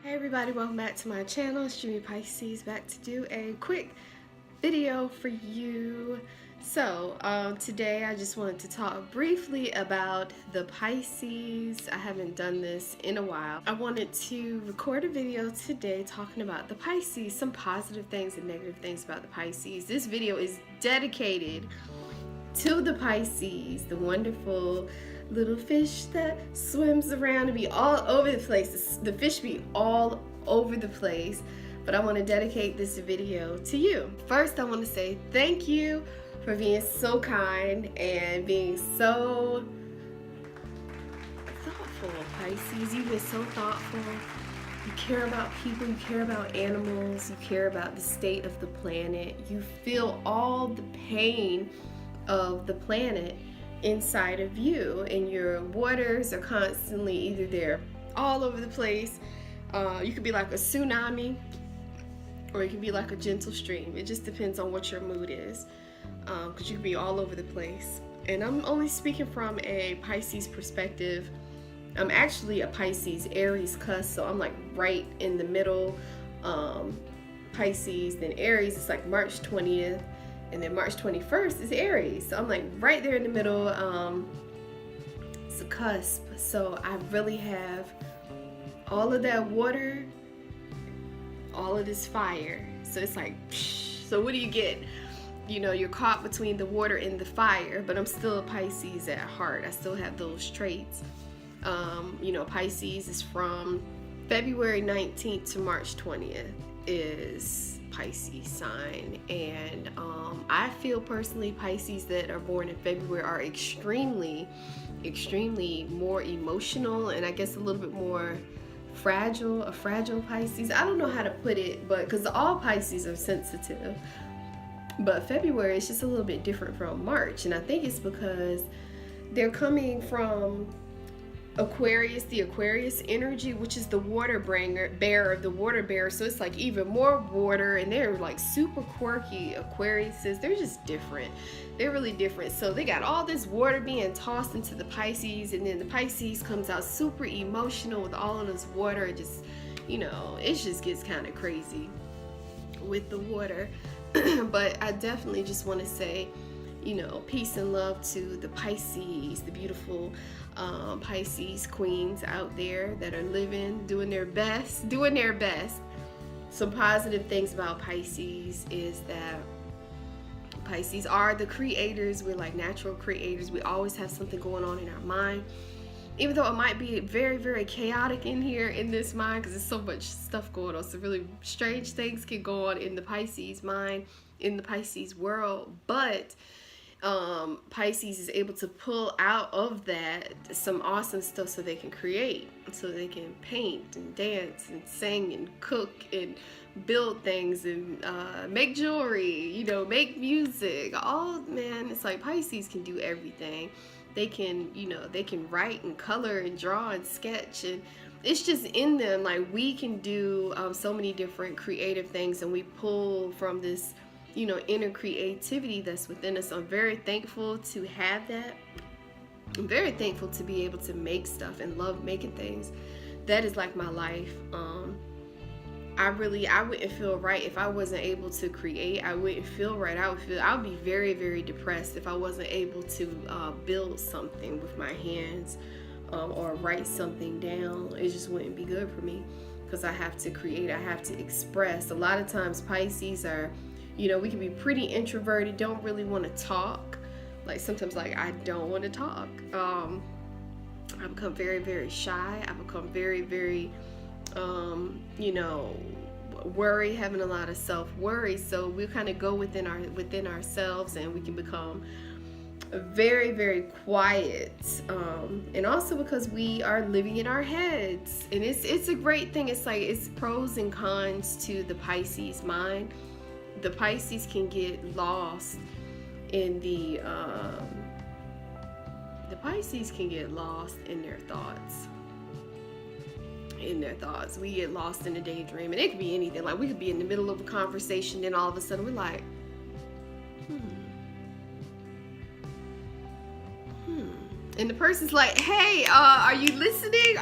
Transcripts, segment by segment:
Hey everybody, welcome back to my channel. It's Jimmy Pisces, back to do a quick video for you. So today I just wanted to talk briefly about the Pisces. I haven't done this in a while. I wanted to record a video today talking about the Pisces, some positive things and negative things about the Pisces. This video is dedicated to the Pisces, the wonderful little fish that swims around and be all over the place. The fish be all over the place, but I want to dedicate this video to you. First, I want to say thank you for being so kind and being so thoughtful, Pisces. You've been so thoughtful. You care about people, you care about animals, you care about the state of the planet. You feel all the pain of the planet inside of you, and your waters are constantly either they're all over the place. You could be like a tsunami, or you can be like a gentle stream. It just depends on what your mood is, because you can be all over the place. And I'm only speaking from a Pisces perspective. I'm actually a Pisces Aries cusp, so I'm like right in the middle. Pisces, then Aries is like March 20th. And then March 21st is Aries. So I'm like right there in the middle. It's a cusp. So I really have all of that water, all of this fire. So it's like, psh. So what do you get? You know, you're caught between the water and the fire, but I'm still a Pisces at heart. I still have those traits. You know, Pisces is from February 19th to March 20th is Pisces sign, and I feel personally Pisces that are born in February are extremely more emotional, and I guess a little bit more fragile, a fragile Pisces. I don't know how to put it, but because all Pisces are sensitive, but February is just a little bit different from March, and I think it's because they're coming from Aquarius, the Aquarius energy, which is the water bearer, the water bearer. So it's like even more water, and they're like super quirky. Aquariuses, they're just different. They're really different. So they got all this water being tossed into the Pisces, and then the Pisces comes out super emotional with all of this water. It just, you know, it just gets kind of crazy with the water. But I definitely just want to say, you know, peace and love to the Pisces, the beautiful Pisces queens out there that are living, doing their best. Some positive things about Pisces is that Pisces are the creators. We're like natural creators. We always have something going on in our mind, even though it might be very chaotic in here in this mind, because there's so much stuff going on. So really strange things can go on in the Pisces mind, in the Pisces world, but Pisces is able to pull out of that some awesome stuff so they can create, so they can paint and dance and sing and cook and build things and make jewelry, you know, make music. All, man, it's like Pisces can do everything. They can, you know, they can write and color and draw and sketch, and it's just in them. Like we can do so many different creative things, and we pull from this, you know, inner creativity that's within us. I'm very thankful to have that. I'm very thankful to be able to make stuff and love making things. That is like my life. I wouldn't feel right if I wasn't able to create. I wouldn't feel right. I would be very depressed if I wasn't able to build something with my hands, or write something down. It just wouldn't be good for me, because I have to create. I have to express. A lot of times Pisces are, you know, we can be pretty introverted, don't really want to talk. Like sometimes, like I don't want to talk. I become very shy. I become very you know, worry, having a lot of self-worry. So we kind of go within ourselves, and we can become very quiet, and also because we are living in our heads, and it's a great thing. It's like it's pros and cons to the Pisces mind. The Pisces can get lost in the Pisces can get lost in their thoughts. We get lost in a daydream, and it could be anything. Like we could be in the middle of a conversation, then all of a sudden we're like, And the person's like, hey, are you listening?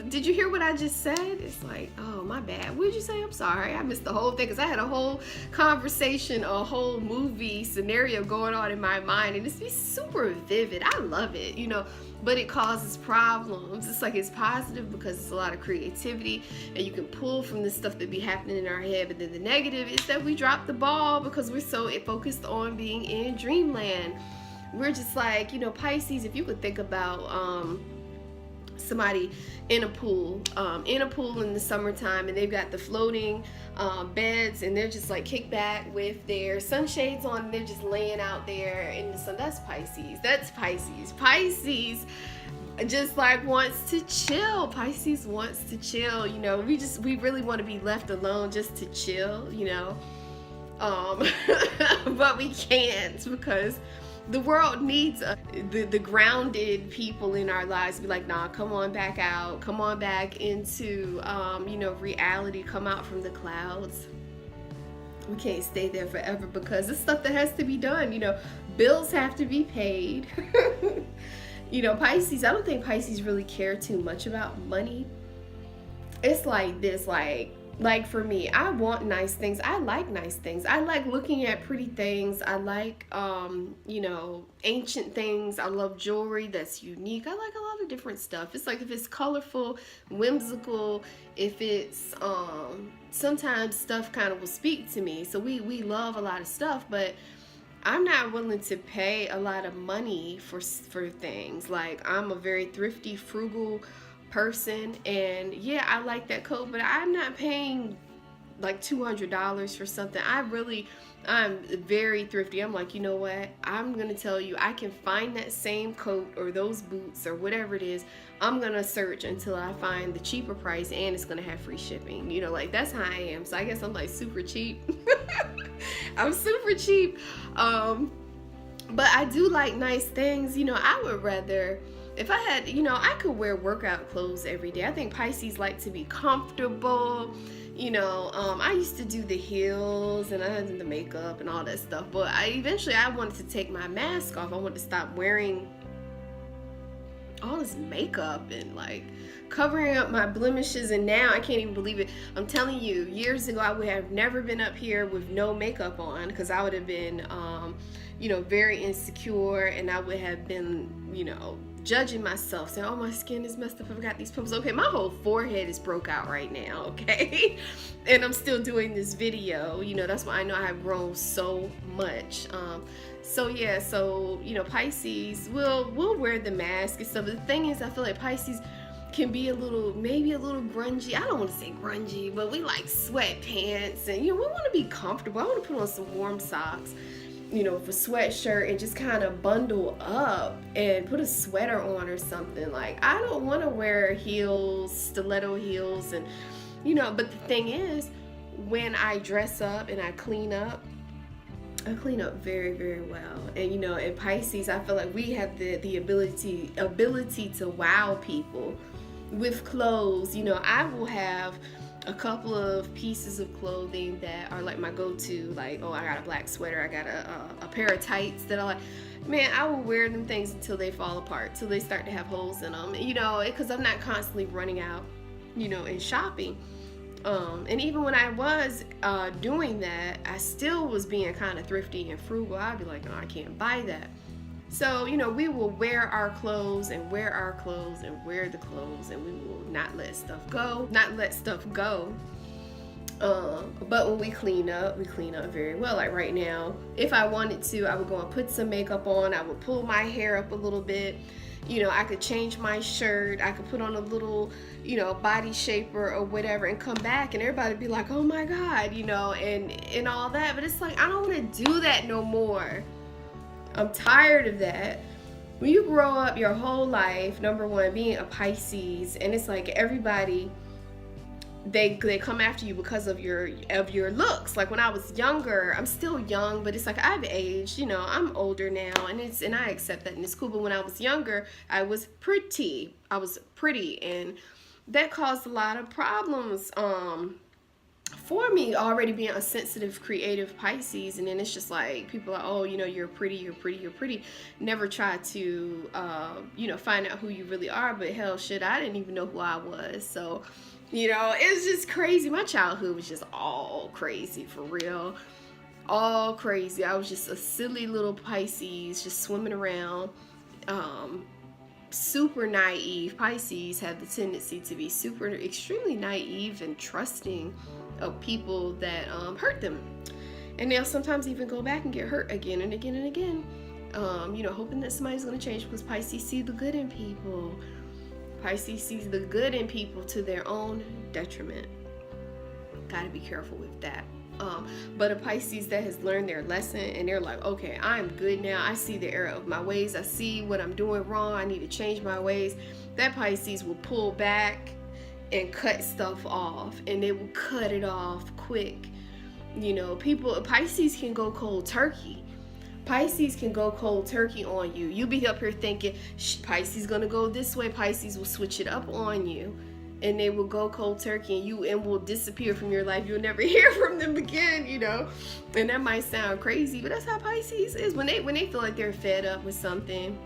Did you hear what I just said? It's like, oh, my bad. What did you say? I'm sorry. I missed the whole thing because I had a whole conversation, a whole movie scenario going on in my mind. And it's super vivid. I love it, you know, but it causes problems. It's like it's positive because it's a lot of creativity and you can pull from the stuff that be happening in our head. But then the negative is that we drop the ball because we're so focused on being in dreamland. We're just like, you know, Pisces, if you could think about somebody in a pool in the summertime, and they've got the floating beds, and they're just like kicked back with their sunshades on, and they're just laying out there in the sun. That's Pisces. That's Pisces. Pisces just like wants to chill. Pisces wants to chill, you know. We really want to be left alone just to chill, you know. But we can't because the world needs the grounded people in our lives to be like, nah, come on back out, come on back into you know, reality, come out from the clouds. We can't stay there forever because it's stuff that has to be done, you know. Bills have to be paid. You know, Pisces, I don't think Pisces really care too much about money. It's like this, like for me, I want nice things. I like nice things. I like looking at pretty things. I like, you know, ancient things. I love jewelry that's unique. I like a lot of different stuff. It's like if it's colorful, whimsical, if it's, sometimes stuff kind of will speak to me. So we love a lot of stuff, but I'm not willing to pay a lot of money for things. Like, I'm a very thrifty, frugal person, and yeah, I like that coat, but I'm not paying like $200 for something. I'm very thrifty. I'm like, you know what, I'm gonna tell you, I can find that same coat or those boots or whatever it is. I'm gonna search until I find the cheaper price, and it's gonna have free shipping, you know. Like, that's how I am. So I guess I'm like super cheap. I'm super cheap, but I do like nice things, you know. I would rather, if I had, you know, I could wear workout clothes every day. I think Pisces like to be comfortable. You know, I used to do the heels and I did the makeup and all that stuff, but eventually I wanted to take my mask off. I wanted to stop wearing all this makeup and like covering up my blemishes, and now I can't even believe it. I'm telling you, years ago I would have never been up here with no makeup on because I would have been, you know, very insecure, and I would have been, you know, judging myself, saying, oh, my skin is messed up, I've got these pimples. Okay, my whole forehead is broke out right now, okay? And I'm still doing this video, you know. That's why I know I have grown so much. So yeah, so, you know, Pisces will wear the mask and stuff. But the thing is, I feel like Pisces can be maybe a little grungy. I don't want to say grungy, but we like sweatpants, and, you know, we want to be comfortable. I want to put on some warm socks, you know, with a sweatshirt, and just kind of bundle up and put a sweater on or something. Like, I don't want to wear heels, stiletto heels, and, you know. But the thing is, when I dress up and I clean up very, very well. And, you know, in Pisces, I feel like we have the ability to wow people with clothes. You know, I will have a couple of pieces of clothing that are like my go-to, like, oh, I got a black sweater, I got a pair of tights that I like. Man, I will wear them things until they fall apart, till they start to have holes in them, you know, because I'm not constantly running out, you know, and shopping. And even when I was doing that, I still was being kind of thrifty and frugal. I'd be like, no, I can't buy that. So, you know, we will wear our clothes and wear our clothes and wear the clothes, and we will not let stuff go. But when we clean up very well. Like right now, if I wanted to, I would go and put some makeup on. I would pull my hair up a little bit. You know, I could change my shirt. I could put on a little, you know, body shaper or whatever, and come back, and everybody would be like, oh my God, you know, and all that. But it's like, I don't want to do that no more. I'm tired of that. When you grow up your whole life, number one, being a Pisces, and it's like everybody, they come after you because of your looks. Like when I was younger, I'm still young, but it's like I've aged, you know, I'm older now, and I accept that, and it's cool. But when I was younger, I was pretty, and that caused a lot of problems for me, already being a sensitive, creative Pisces, and then it's just like people are, oh, you know, you're pretty, you're pretty, you're pretty. Never try to, you know, find out who you really are. But hell, shit, I didn't even know who I was. So, you know, it was just crazy. My childhood was just all crazy, for real. All crazy. I was just a silly little Pisces, just swimming around. Super naive. Pisces have the tendency to be super, extremely naive and trusting of people that hurt them, and they'll sometimes even go back and get hurt again and again and again, you know, hoping that somebody's going to change, because Pisces see the good in people. Pisces sees the good in people to their own detriment. Got to be careful with that. But a Pisces that has learned their lesson and they're like, okay, I'm good now. I see the error of my ways. I see what I'm doing wrong. I need to change my ways. That Pisces will pull back and cut stuff off, and they will cut it off quick. You know, Pisces can go cold turkey. Pisces can go cold turkey on you. You be up here thinking, Pisces gonna go this way. Pisces will switch it up on you, and they will go cold turkey, and will disappear from your life. You'll never hear from them again, you know. And that might sound crazy, but that's how Pisces is. When they feel like they're fed up with something,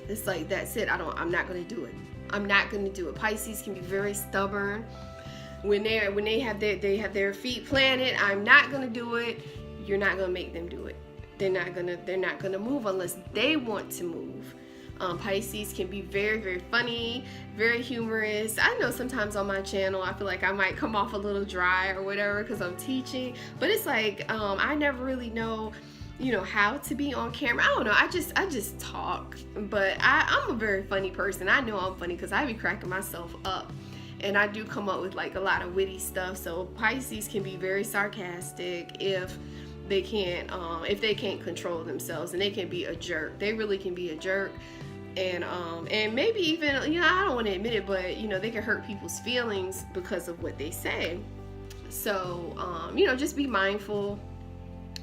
it's like, that's it. I'm not gonna do it. I'm not gonna do it. Pisces can be very stubborn. When they have their feet planted, I'm not gonna do it. You're not gonna make them do it. They're not gonna move unless they want to move. Pisces can be very, very funny, very humorous. I know sometimes on my channel I feel like I might come off a little dry or whatever because I'm teaching, but it's like I never really know, you know, how to be on camera. I don't know. I just talk, but I'm a very funny person. I know I'm funny because I be cracking myself up, and I do come up with like a lot of witty stuff. So Pisces can be very sarcastic if they can't control themselves, and they can be a jerk. They really can be a jerk. And maybe even, you know, I don't want to admit it, but you know, they can hurt people's feelings because of what they say. So you know, just be mindful.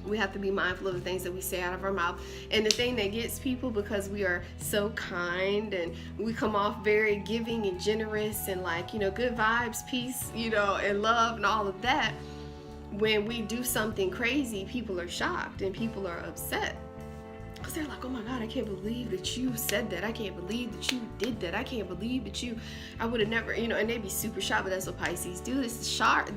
We have to be mindful of the things that we say out of our mouth. And the thing that gets people, because we are so kind and we come off very giving and generous and like, you know, good vibes, peace, you know, and love and all of that, when we do something crazy, people are shocked and people are upset. Because they're like, oh my God, I can't believe that you said that. I can't believe that you did that. I can't believe that I would have never, you know, and they'd be super shocked. But that's what Pisces do. It's the shark,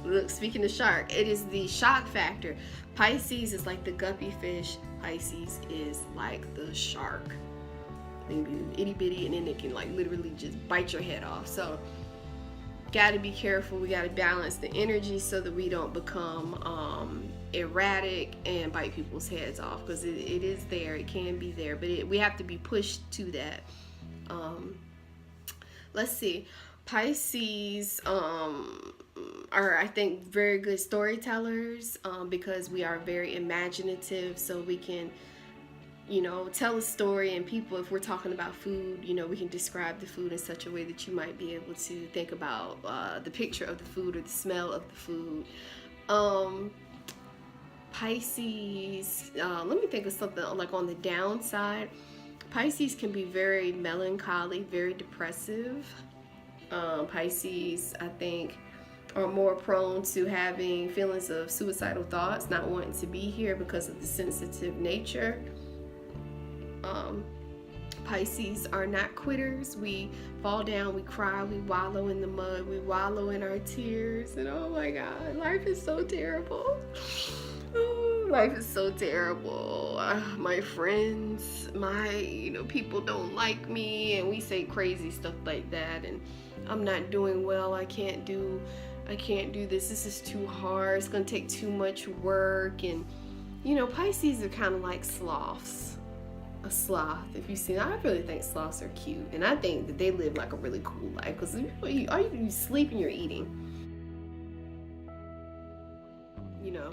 look, speaking of shark, it is the shock factor. Pisces is like the guppy fish. Pisces is like the shark. They can be itty bitty, and then they can like literally just bite your head off. So got to be careful. We got to balance the energy so that we don't become erratic and bite people's heads off, because it is there. It can be there, but we have to be pushed to that. Let's see. Pisces are, I think, very good storytellers because we are very imaginative, so we can, you know, tell a story, and people, if we're talking about food, you know, we can describe the food in such a way that you might be able to think about the picture of the food or the smell of the food. Pisces, let me think of something like on the downside. Pisces can be very melancholy, very depressive. Pisces, I think, are more prone to having feelings of suicidal thoughts, not wanting to be here because of the sensitive nature. Pisces are not quitters. We fall down, we cry, we wallow in the mud, we wallow in our tears, and oh my God, life is so terrible. Oh, life is so terrible. My friends, you know, people don't like me, and we say crazy stuff like that, and I'm not doing well. I can't do this. This is too hard. It's gonna take too much work. And you know, Pisces are kind of like sloths. A sloth, if you see, I really think sloths are cute, and I think that they live like a really cool life, because you sleep and you're eating, you know.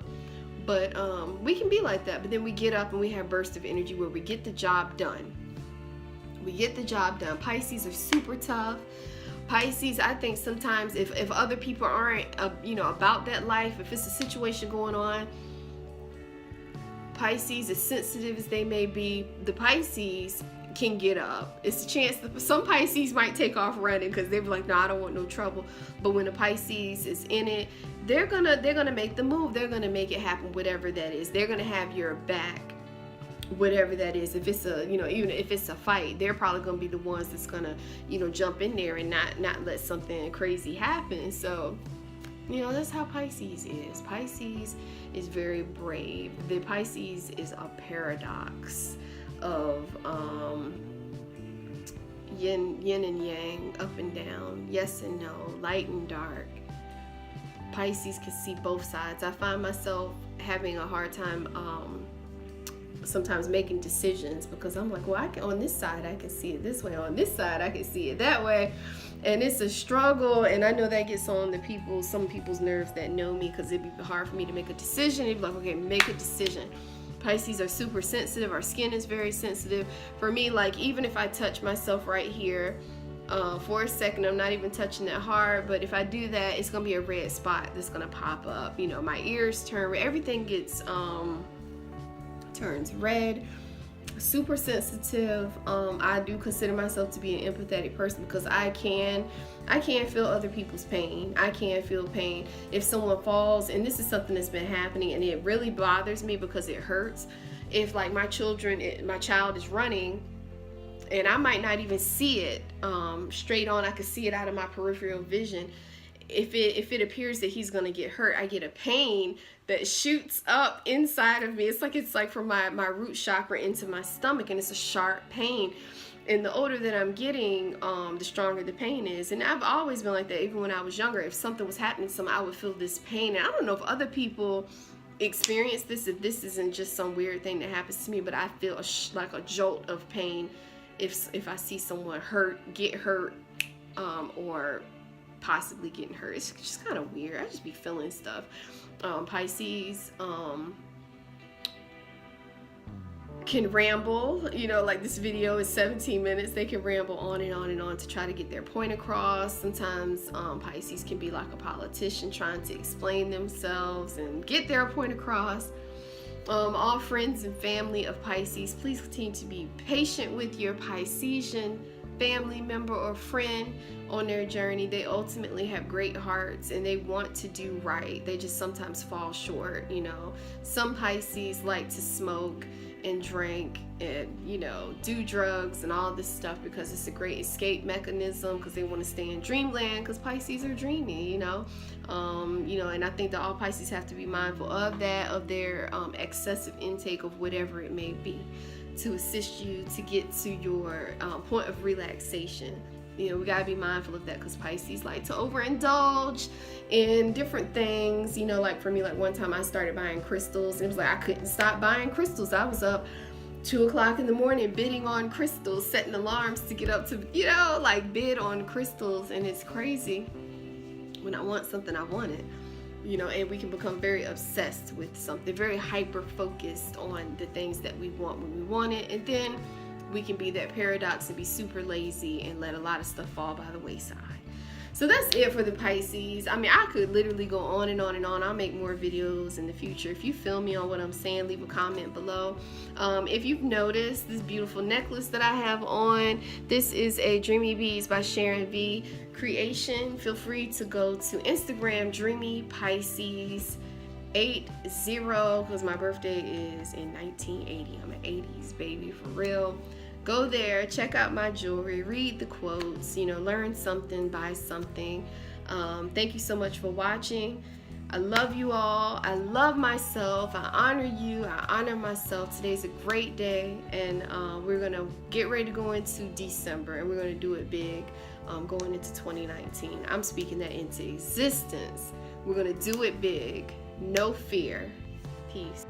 But we can be like that, but then we get up and we have bursts of energy where we get the job done. Pisces are super tough. Pisces, I think sometimes if other people aren't you know, about that life, if it's a situation going on, Pisces, as sensitive as they may be, the Pisces can get up. It's a chance that some Pisces might take off running because they're like, no, I don't want no trouble. But when a Pisces is in it, they're gonna make the move. They're gonna make it happen, whatever that is. They're gonna have your back, whatever that is. If it's a, even if it's a fight, they're probably gonna be the ones that's gonna, jump in there and not let something crazy happen. So, that's how Pisces is. Pisces is very brave. The Pisces is a paradox of yin and yang, up and down, yes and no, light and dark. Pisces can see both sides. I find myself having a hard time sometimes making decisions because I'm like, well, on this side I can see it this way, on this side I can see it that way, and it's a struggle. And I know that gets on some people's nerves that know me, because it'd be hard for me to make a decision. It'd be like, okay, make a decision. Pisces are super sensitive. Our skin is very sensitive. For me, like, even if I touch myself right here for a second, I'm not even touching that hard, but if I do that, it's gonna be a red spot that's gonna pop up. My ears turn red. Everything gets turns red. Super sensitive. I do consider myself to be an empathetic person because I can feel other people's pain. I can feel pain if someone falls, and this is something that's been happening and it really bothers me because it hurts. If like my child is running and I might not even see it straight on, I could see it out of my peripheral vision. If it appears that he's gonna get hurt, I get a pain that shoots up inside of me. It's like from my root chakra into my stomach, and it's a sharp pain. And the older that I'm getting, the stronger the pain is. And I've always been like that. Even when I was younger, if something was happening to me, I would feel this pain. And I don't know if other people experience this, if this isn't just some weird thing that happens to me, but I feel like a jolt of pain if I see someone get hurt, or possibly getting hurt. It's just kind of weird. I just be feeling stuff. Pisces can ramble, like this video is 17 minutes. They can ramble on and on and on to try to get their point across. Sometimes Pisces can be like a politician trying to explain themselves and get their point across. All friends and family of Pisces, please continue to be patient with your Piscean family member or friend on their journey. They ultimately have great hearts and they want to do right. They just sometimes fall short. Some Pisces like to smoke and drink and do drugs and all this stuff because it's a great escape mechanism, because they want to stay in dreamland, because Pisces are dreamy. And I think that all Pisces have to be mindful of that, of their excessive intake of whatever it may be, to assist you to get to your point of relaxation. We gotta be mindful of that, because Pisces like to overindulge in different things. Like for me, like one time I started buying crystals, and it was like I couldn't stop buying crystals. I was up 2 o'clock in the morning bidding on crystals, setting alarms to get up to, bid on crystals. And it's crazy. When I want something, I want it. And we can become very obsessed with something, very hyper focused on the things that we want when we want it, and then we can be that paradox and be super lazy and let a lot of stuff fall by the wayside. So that's it for the Pisces. I mean, I could literally go on and on and on. I'll make more videos in the future. If you feel me on what I'm saying, leave a comment below. If you've noticed this beautiful necklace that I have on, this is a Dreamy Beads by Sharon V creation. Feel free to go to Instagram, Dreamy Pisces 80, because my birthday is in 1980. I'm an 80s baby for real. Go there, check out my jewelry, read the quotes, learn something, buy something. Thank you so much for watching. I love you all. I love myself. I honor you. I honor myself. Today's a great day, and we're going to get ready to go into December, and we're going to do it big going into 2019. I'm speaking that into existence. We're going to do it big. No fear. Peace.